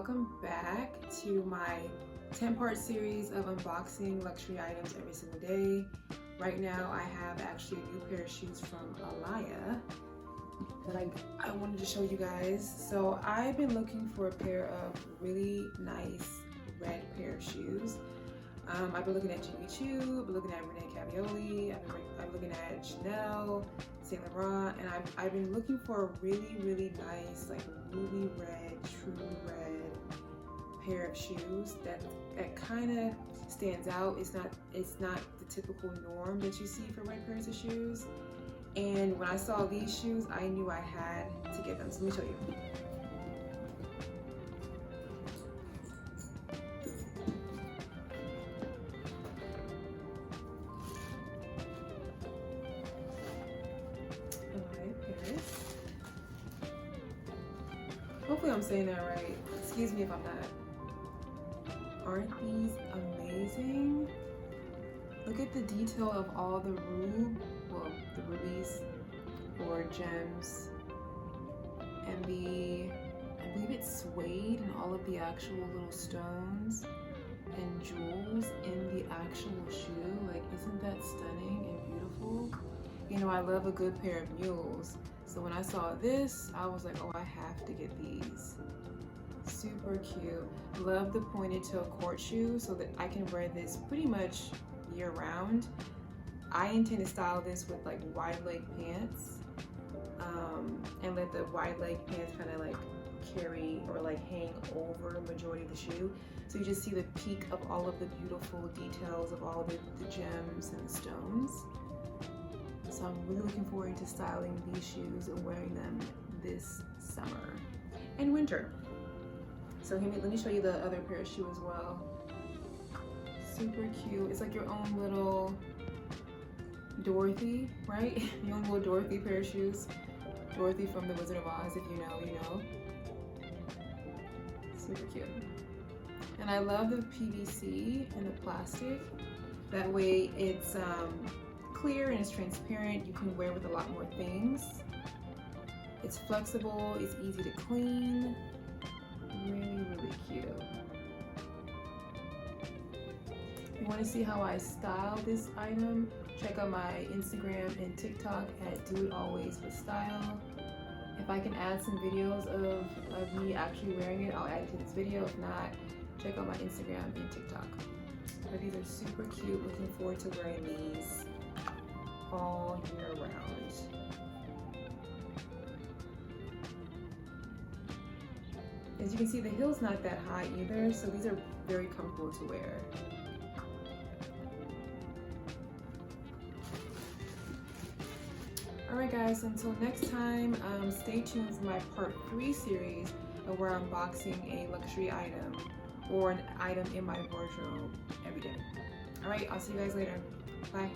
welcome back to my 10-part series of unboxing luxury items every single day. Right now I have actually a new pair of shoes from Alia that I wanted to show you guys. So I've been looking for a pair of really nice red pair of shoes. I've been looking at Jimmy Choo, I've been looking at Renee Cavioli, I've been looking at Chanel, Saint Laurent, and I've been looking for a really nice, like ruby red, true red pair of shoes that kind of stands out. It's not the typical norm that you see for red pairs of shoes. And when I saw these shoes, I knew I had to get them. So let me show you. Hopefully I'm saying that right. Excuse me if I'm not. Aren't these amazing? Look at the detail of all the the rubies or gems, and I believe it's suede and all of the actual little stones and jewels in the actual shoe. Like, isn't that stunning and beautiful? You know, I love a good pair of mules. So when I saw this, I was like, oh, I have to get these. Super cute. Love the pointed toe court shoe so that I can wear this pretty much year round. I intend to style this with like wide leg pants and let the wide leg pants kind of like carry or like hang over the majority of the shoe. So you just see the peak of all of the beautiful details of all the gems and the stones. So I'm really looking forward to styling these shoes and wearing them this summer and winter. So let me show you the other pair of shoes as well. Super cute. It's like your own little Dorothy, right? Your own little Dorothy pair of shoes. Dorothy from The Wizard of Oz, if you know, you know. Super cute. And I love the PVC and the plastic. That way it's clear and it's transparent. You can wear with a lot more things. It's flexible, it's easy to clean. Really cute. If you want to see how I style this item, check out my Instagram and TikTok at Do It Always with Style. If I can add some videos of me actually wearing it, I'll add it to this video. If not, check out my Instagram and TikTok. But these are super cute. Looking forward to wearing these all year round. As you can see, the heel's not that high either, so these are very comfortable to wear. Alright guys, until next time, stay tuned for my part 3 series where I'm unboxing a luxury item or an item in my wardrobe every day. Alright, I'll see you guys later. Bye.